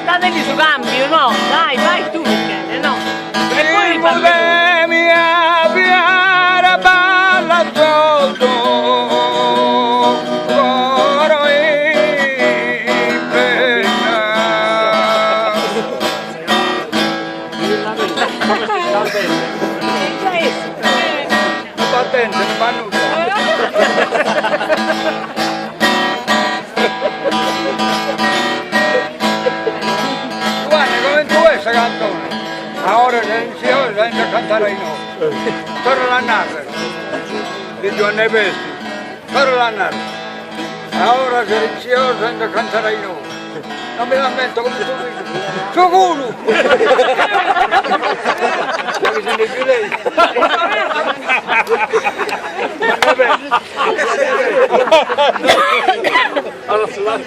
Dategli su cambio, no? Dai, vai tu, Michele, no? E poi rifammi. Ahora silencio venga a cantare ai noi. Torna a narrare. Di Giovanni Pesti. Torna a narrare. Ora silenzioso venga a cantare ai noi. Non mi lamento come tu dici. Suo culo! Perché se ne più lei. Allora sulla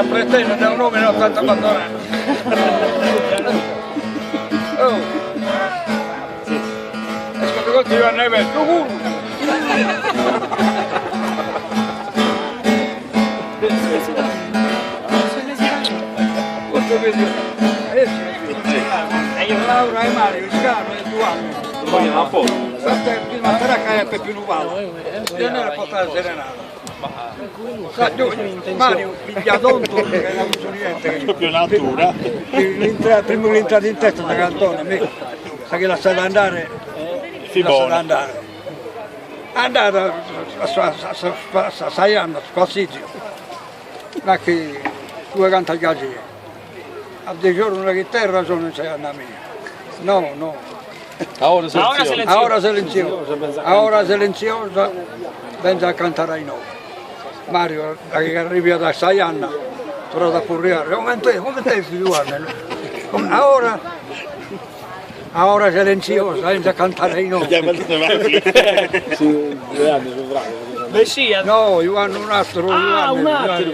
la pretesa da un uomo non tanto abbandonato. Oh. Ascolta col tiro a neve, tu Laura e Mario, il Scano e Duano. Poi a posto. Ma sarà che è per più nuovo. Non era portare serenato. Mario, pigliatonto, che era un niente. Più natura. Prima l'entrata in testa da Cantone, sa che lasciata andare. Lasciata andare. È andata a 6 anni, squassizio. Ma che due cantaggiati. A 10 giorni una chitarra sono 6 anni a me. No, no. Ora silenziosa, venga a cantare ai noi. Mario, che arriva da 6 anni, però da purriare, come te figliuarne? Ora silenzioso, senza cantare in Andiamo avanti. Sì, 2 anni sono bravi. Messia. No, io hanno un altro. Ah, un altro.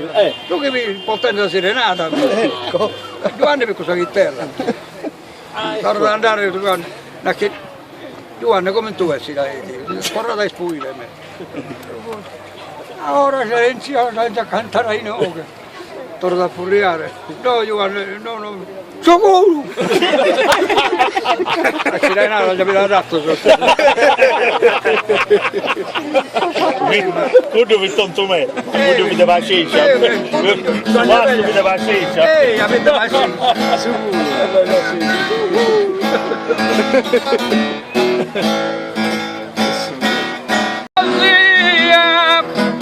Tu che mi portando serenata. Ecco. 2 anni per cosa che terra. Torno ad andare 2 anni. Perché 2 anni come tu essi da corro da spuire me. Ora silenzioso, senza cantare in oca. Torno a furiare. No, Giovanni, no. Socorro! La sirenata gli aveva dato sotto. Tu dove tonto me? Tu dove dava la ciccia? Quando mi dava la ciccia? Avete la ciccia.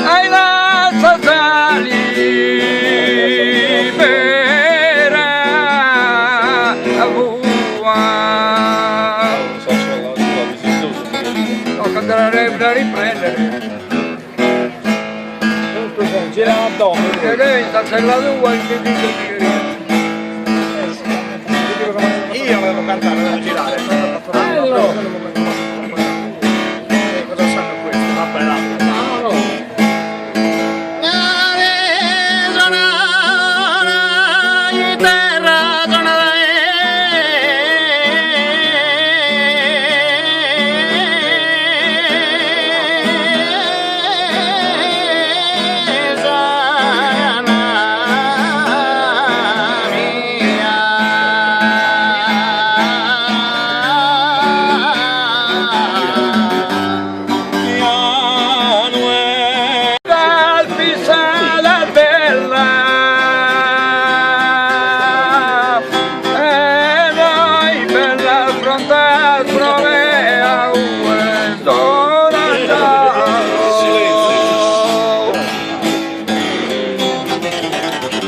Ai la sali vera andare a riprendere. Gira l'addome. E lei sta sellato uguale che dice Io avevo cantato, devo girare. Cosa sanno questo? Vabbè,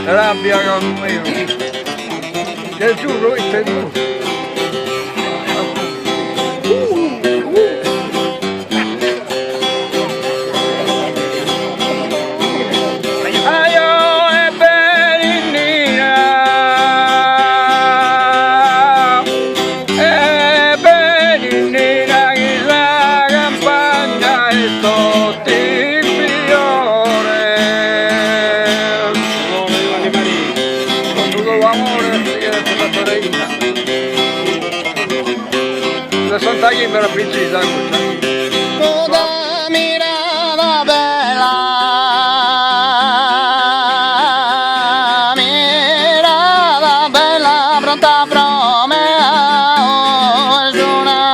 rabbia con me. Gesù lui è tu. Santa Chimbra precisa Toda mirada bella, pronta promea, giornata.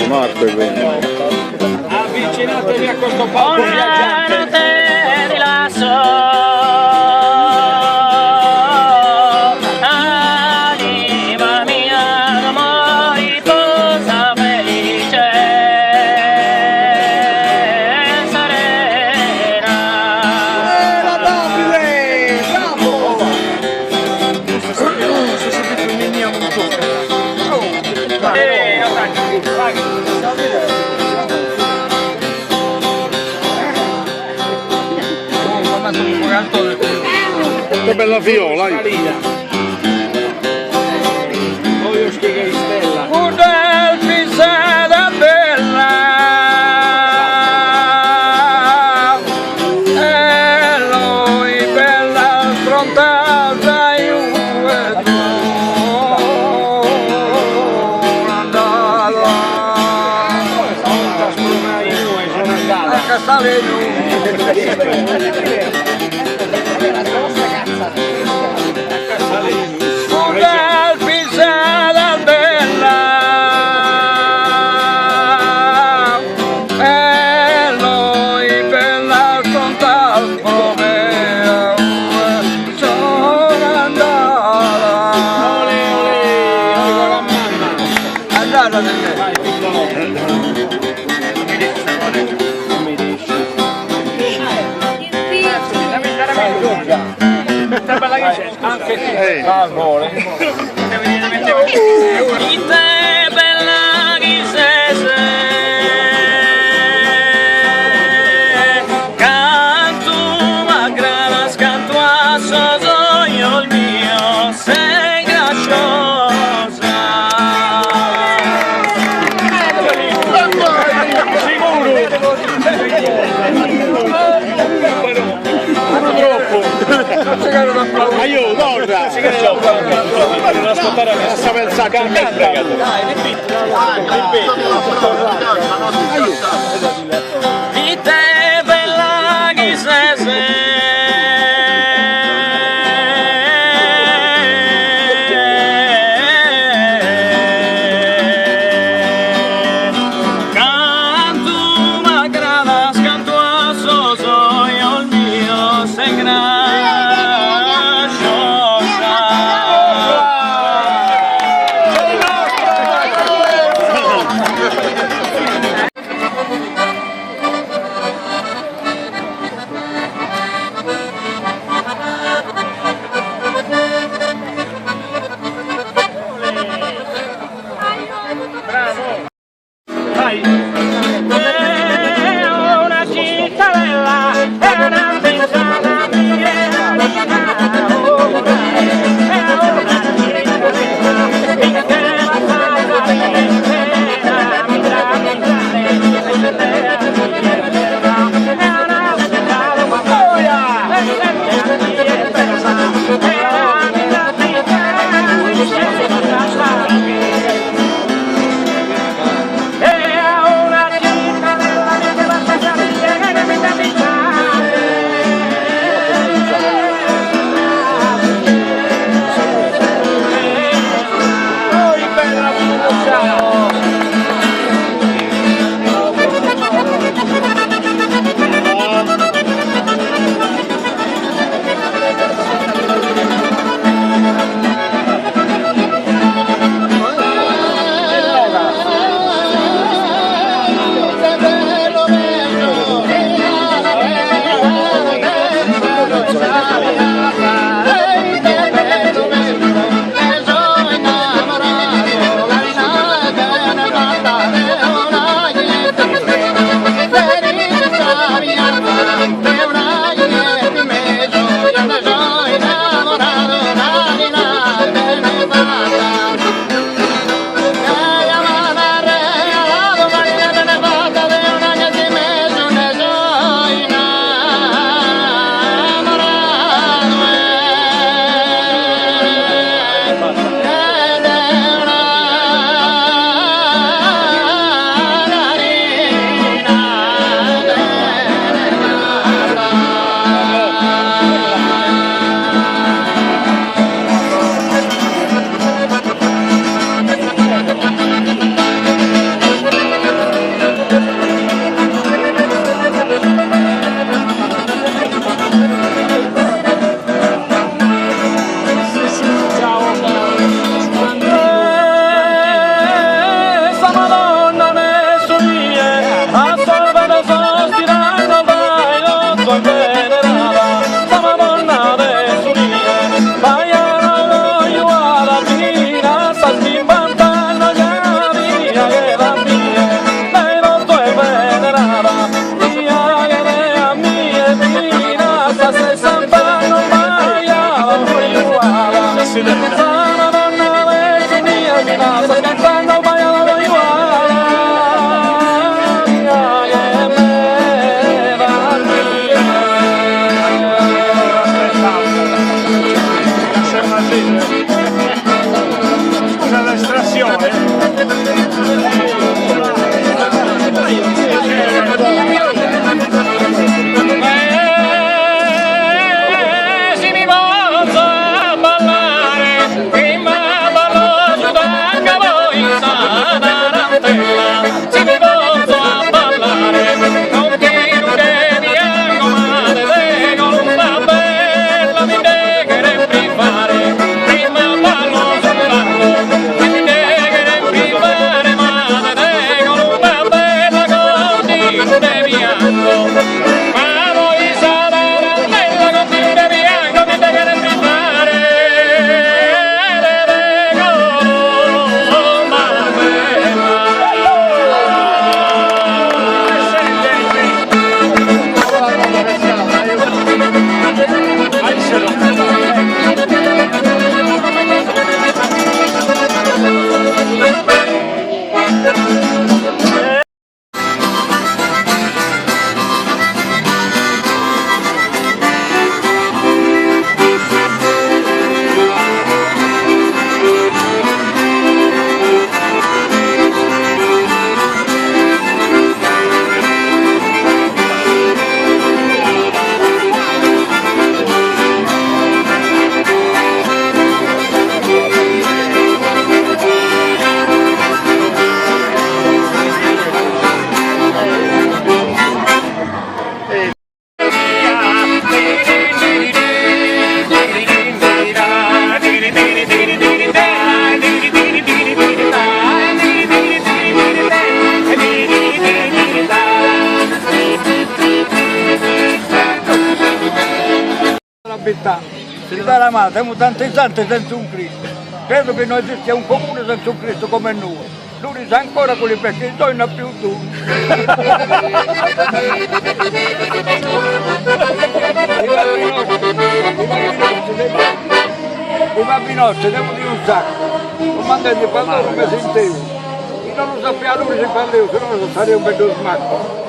Marco è bene. Avvicinatevi a questo palco viaggiante. Non te rilasso, anima mia, mariposa felice, serena. la Davide, bravo! Che bella viola! Voglio schiegare stella. Una pisata bella, e lui bella affrontata io e tu andata a Casale una pisata bella, e lui bella Di te bella ghisese, canto a granas, canto a sosoio il mio, sei graciosa. Ma io, guarda! Non ascoltare a me, sta pensando a me, Di te bella ghisese, canto a granas, canto a sosoio il mio, sei graciosa. È una cittadella, è una pensata mia, è una abitanti. L'Italia amata, siamo tanti santi senza un Cristo. Credo che non esista un comune senza un Cristo come noi. Lui sa ancora quelli perché non ha più tu. I babbi nostri devo dire un sacco. Non mandate di quando non mi sentivo. Io non lo sapevo lui se parlevo, se no sarei un bello smacco.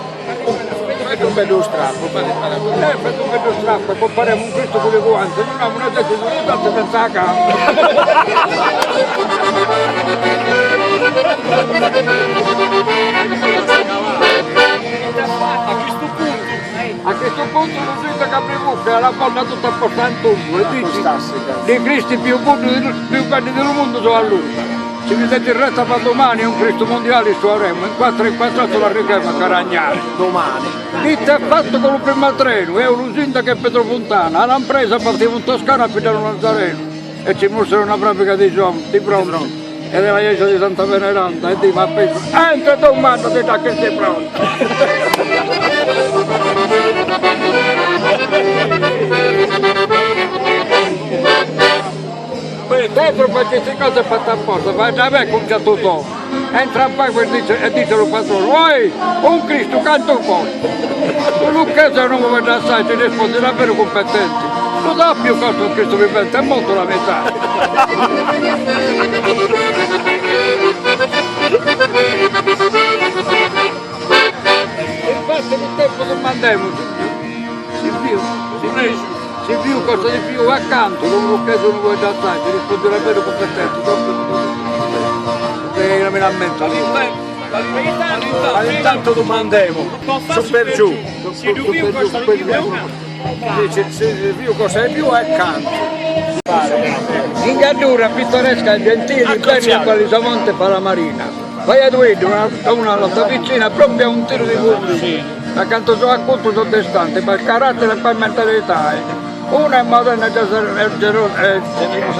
Fate un bello strappo, fate un bello strappo e compariamo un Cristo con le guance, non abbiamo una testa di tanto senza la gamba. A questo punto non si da Caprimucca la palla tutta a portare in tubo e dici dei Cristi più belli del mondo sono a lui. Se vi siete in retta per domani è un Cristo mondiale su avremo, in 4 la reghiamo a Caragnani. Domani. Dite è fatto con il primo treno, è un'usinda che è Petrofontana, all'impresa partiva in Toscana a pigliare un Nazareno e ci mostrano una pratica di pronti. E della chiesa di Santa Veneranda e di ma penso, entra domani ti dà che sei pronto. Dentro perché queste cose fatte apposta, vai da me con già tutto. Entra a banco e dice lo padrone, vuoi un Cristo canto un po'. Tu Lucchese non mi vede assai, ti risponde davvero competenti. Lo dà più costo un Cristo vivente, è molto la metà. Infatti il tempo che mandiamo, si più cosa di più accanto, non lo chiedo non vuoi da assai, ti risponderà bene competente, non me la lamento. Intanto domandiamo, su per giù. Se il più costa di più, Dice, se il più costa di più è accanto. In Gaddura, pittoresca e gentile, bene a Qualisamonte fa la marina. Vai a Duedo, una lotta vicina, proprio a un tiro di pubblico. Accanto sono accolto sono destante, ma il carattere e poi mentalità. Una è moderna e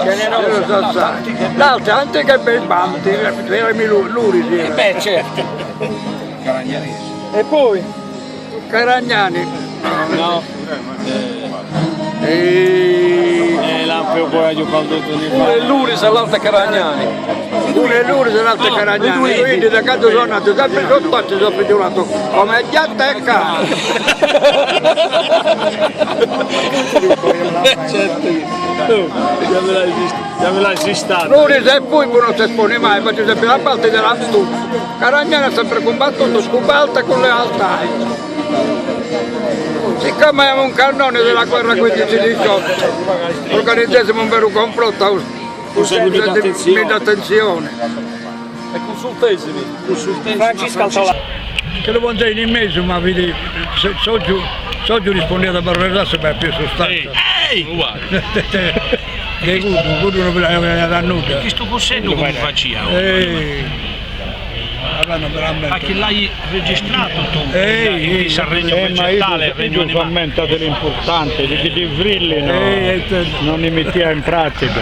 generosa, l'altra è antica e belbanti, erano luri. Beh, certo. E poi? Caragnani. No. L'ampio poi ha giocato uno è l'Uris e l'altro è Caragnani. Uno è l'Uris e l'altro è Caragnani. Quindi da quando sono nato sempre sotto ci sono pigliato come ghiatta e cane. Già me l'hai vistato. L'Uris e poi non si espone mai, faccio sempre la parte della stufa. Caragnani ha sempre combattuto scobalta con le altai. Siccome avevamo un cannone della guerra 15-18, organizzassimo un vero complotto di attenzione. E consultesimi. Francesca Altola. Che lo mangiai in mezzo, ma vedi, Soggio rispondeva da Barreras per più sostanza. Uguale. Dei gudu non ve la nuda. Che sto cosendo come faccia? Ma che l'hai registrato tu? Di Sanremo progettale, Io ho aumentato l'importante, di che ti frilli non li mettiamo in pratica.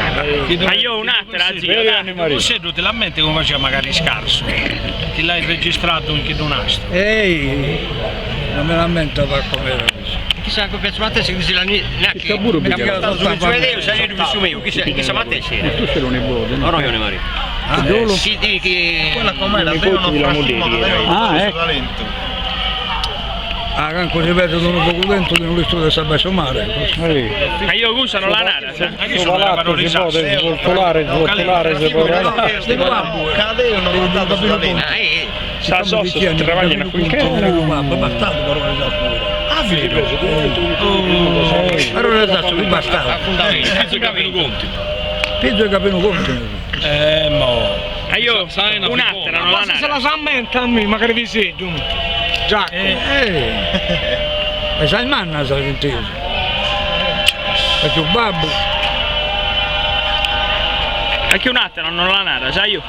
Ma io un'altra zia, cosendo te la mente come faceva magari scarso? Che l'hai registrato in che donastro? Non me lamento per come era questo. Chissà che piace a te se la neanche mi capitato su vedere se io visto meglio chissà a te se Tu sei un nipote, no? no io ne Mario si dice che quella com'è davvero non Ah, così vedo che non poco dentro che non li sto da sabato somare. ma io usano la nara Io sono parlato si può svoltolare, si può cadevano sa sosso, travagliano qui che ma bastardo parole da scuola. Parole da scuola, bastardo. Pizzo capino conti Pizzo capino conti. mo io un'altra non la nara se la sammenta a me magari vi sento Giacco Ma sai il manna sai inteso. E tu babbo. anche un'altra non la nara sai io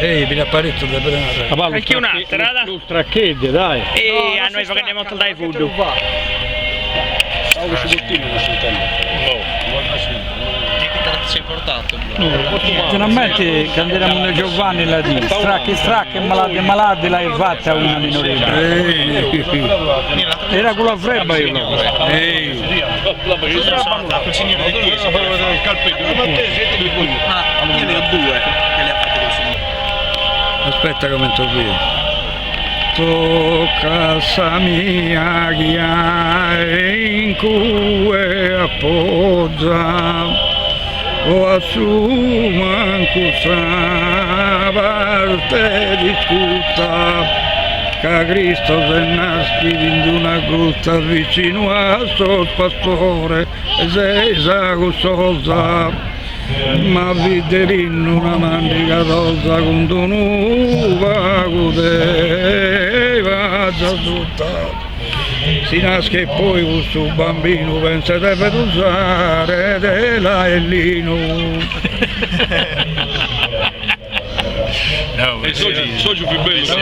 Mi apparecchio da prendere. anche un'altra da L'ultracchedde, dai. e a noi perché andiamo a dai food si è portato. Finalmente candidiamo noi Giovanni là di stracchi, malati l'hai fatta una minorile. Era con la frebba io. Il signore di chiesa, il calpetto. Io ne ho due che le ha fatte così. Aspetta come sto qui. To casa mia in cui appoggia o assuma questa parte di tutta che Cristo se nasce in una grutta vicino a sto pastore e sei sagososa ma vide in una mandica rosa con nuova godeva già tutta si nasce e poi questo bambino pensa di per usare dell'aellino. Il socio più bello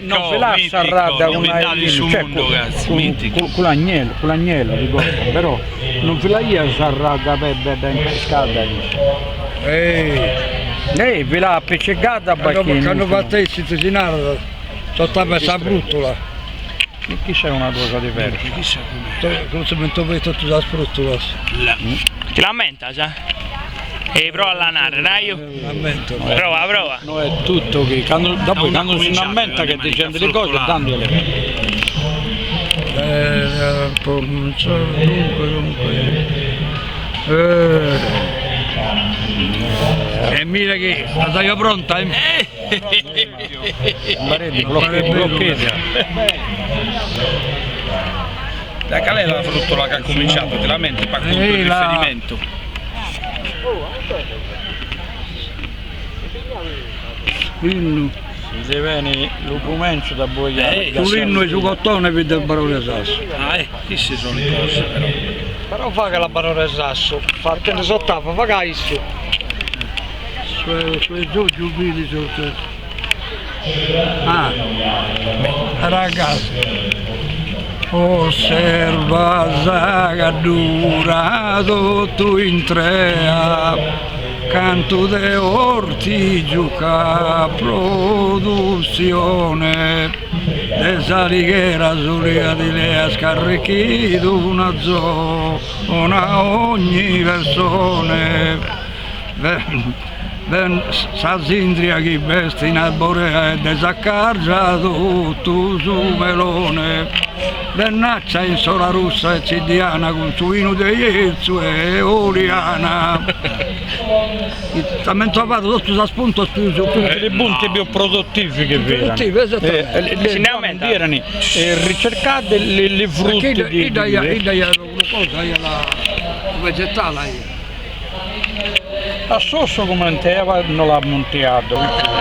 non ve la sarrada una con l'agnello dico, però non ve la io sarrada per pescata. Lei ve l'ha appiccicata a bacchino. Quando fatto il cittadinato sotto questa bruttola. Chi c'è una cosa diversa? Come se mi trovi tutto da spruttola. Ti lamenta già? E prova a lanare, dai io. Lamento. Prova. No, è tutto che quando si lamenta che dicendo le cose dandole. E mira che la sei pronta? Blocchetta. La qual è la fruttola che ha cominciato? Te la lamenti per conto di riferimento. L'inno. Si viene l'ucumencio da boiare. Sull'inno e su cottone vede il barone Sasso. Chi si sono le cose però? Però fa che la barone Sasso, partendo sott'acqua, fa che isso. Sui giù vedi sotto. Ragazzi. Osserva che dura tutto in trea, canto de orti giuca produzione, de salighera sulla di lei scarichito una zona ogni persone. S'azindria chi veste in arborea e desaccargia tutto su melone. Vennaccia in sola russa e cidiana con suino di Iezzo e Oriana. Abbiamo trovato tutto da spunto su le punti più produttivi che vedono. Erano ricercate le frutte di la vegetale. A Sosso come non l'ha montato.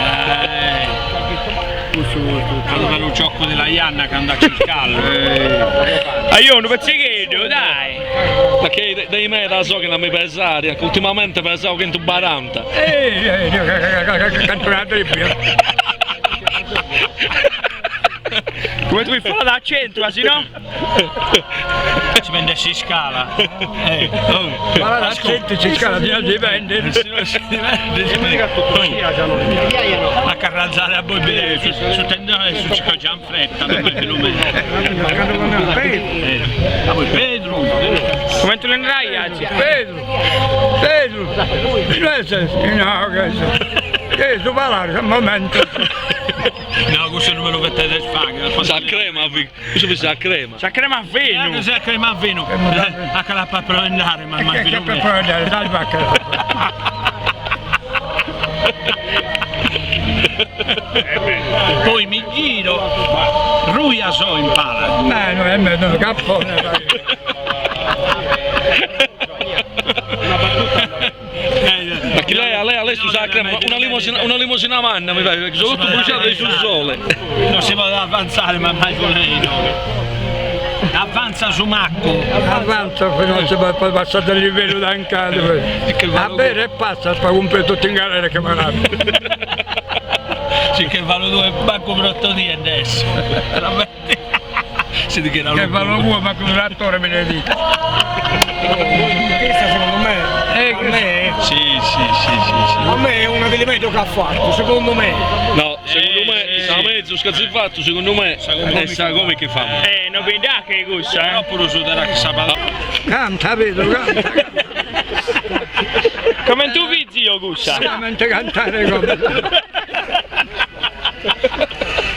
Allora lo ciocco della Ianna che anda a cercarlo. Io non faccio chiedo, dai! Perché dai me la so che non mi pesa aria, che ultimamente pensavo che in 40. Come tu mi fai da centro, se no? Ci prendessi scala. Ma la gente si scala di vende. A carrazzare a voi su tendone su Cico Gianfretta, non è a voi Pedro. Come tu le andrai oggi? Pedro, su parlare al momento. No, questo non me lo mettete sfaghe. Sa crema, questo sa crema. Sa crema a vino. Cos'è crema a vino? A che la fa per andare, ma mai Che per andare, dai vacca. Poi mi giro, Ruia so in pala. No, è meglio, cappone. Perché lei sa crema, una limosina manna mi fai, perché sono tutto bruciato sul sole. Non si può avanzare, ma mai con lei no. Avanza su Macco. Avanza, non si può passare il livello da incado. A bere e passa, fa un po' tutto in galera che va. Sì, che valo due banco brutto di adesso. Si dichiara che valo uno, ma con un attore me ne dice. Questa secondo me, a me è una delle meglio che ha fatto, secondo me. No, secondo me, sta mezzo scazzo il fatto, secondo me, è sta come che fa. non vedi che gusta, Oppure su darà che sapeva. Canta, vedo, canta. Come tu vedi io gusta? Solamente cantare come.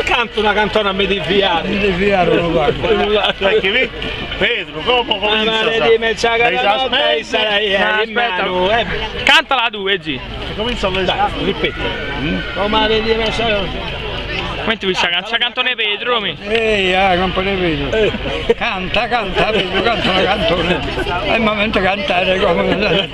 Canto una cantona a me di fiare. Mi deviare lo guardo. Pedro, come comincia? Cantala tu, Egi. Comincia a vedere. Ripeti. Come tu questa cantone Pedro? Ehi, compagnia vedo. Canta, vedo, canta una canzone. È il momento di cantare come.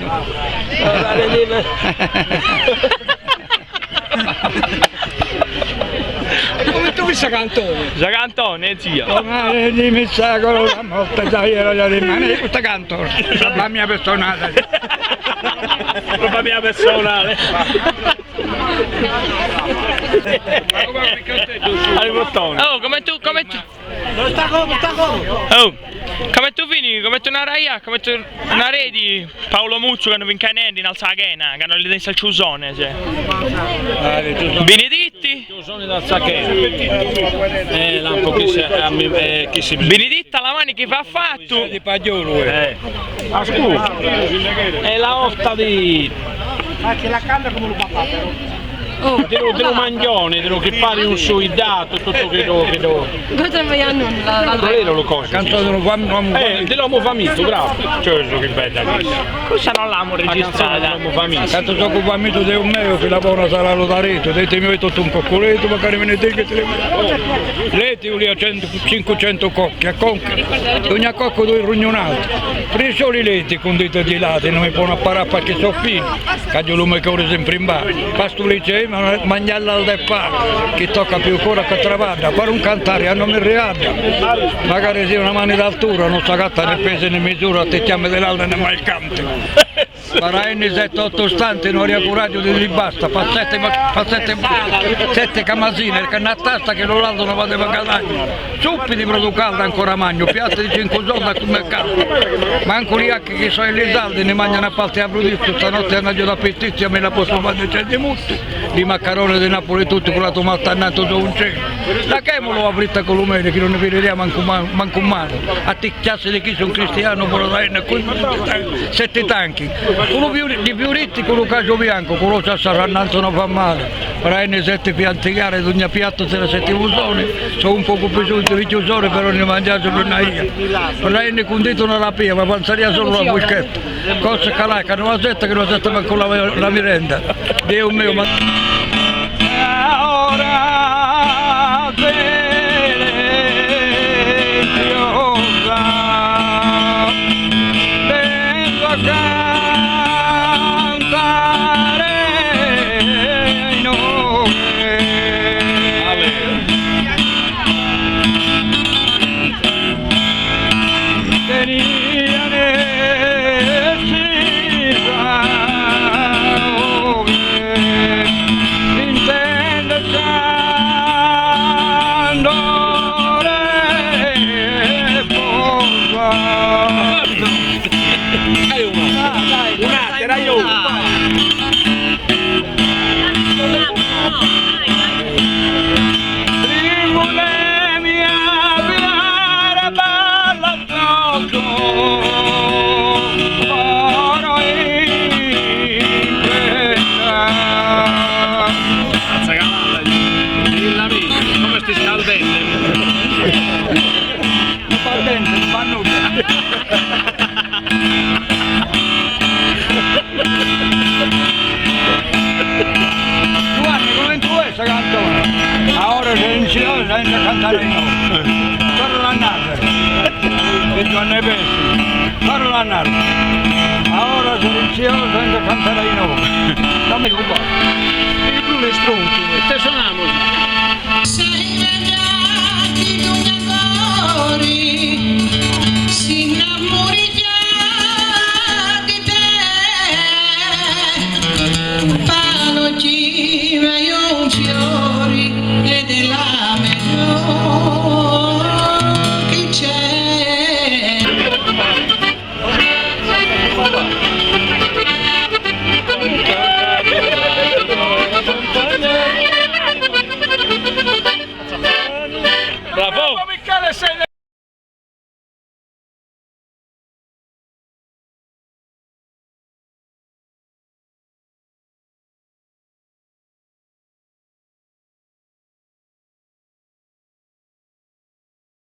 Come tu questa cantone? La cantone, zio. Come dimmi con la morte dai era rimane questa cantone. La mia personale. Roba mia personale. Oh, come tu. Oh, come tu fini, come tu narai, come tu naredi Paolo Muccio che hanno vinto in alza la chena, che hanno le denti al ciusone, cioè. Benedetti? Ciusone dal saccheno. Lampo chi si Beneditta la mani che fa fatto? Di Pagliolo. Ah, scusa. È la osta di... Ma che la canta come lo papà però. dello Magnone, dello che pare un suidato, tutto che do. Cosa vogliamo Non era lo cosa. Canzone dell'uomo famito, bravo. Certo che bella. Questa non l'abbiamo registrata. Dell'uomo famito. Canto sono famito di un mio che lavora sarà lo daretto, dite mi tutto un coccoletto, magari me ne dica che Leti lì a 500 cocchi, a conche, ogni cocco due rugnonato. Preso i leti con dito di latte, non mi può apparare perché sono fini, caggio lume che ora sempre in bar. Pasto lì c'è, ma mangiarla al deparo, che tocca più ancora che travada, fare un cantare, a non mi riarda. Magari sia una mano d'altura, non sa gatta né peso né misura, te chiami dell'altra né mai cante. Farai 7-8 stanti, non ha coraggio di basta, fa 7 camasine, perché una tasta che non l'altro non va a guadagnare. Suppi di producalda ancora magno, piatti di 5 soldi a come mercato. Manco gli acchi che sono i saldi, ne mangiano a parte a brudizio, stanotte hanno già da pettizia, me la posso fare 100 mutti. Di maccarone di Napoli tutti con la tomata annata su un cielo. La chemolo a fritta con l'umere, che non ne vediamo manco un mano. A te chiasse di chi sono cristiano, però dai, 7 tanchi. Quello di Piuritti, quello caso bianco, quello che sarannanzo non fa male. Prende 7 piante gare, ogni piatto c'era 7 usoni, sono un poco più di usoni, però ne mangiato per una ia. Prende condito una rapia, ma pensaria solo la buschetta. Cosa calacca, non la setta che non la setta manco la merenda. Dio mio, ma... Ora deliziosa, penso cantare in nome. Teniane si sa senza cantare di nuovo. Torno l'annata, di Giovanni Pesci, torno l'annata. Ora silenzioso senza cantare di nuovo. Dammi un po'. E tu le stronchi, te suoniamo. Si innamori già di te, pano gira io un fiori e della che c'è. alle 6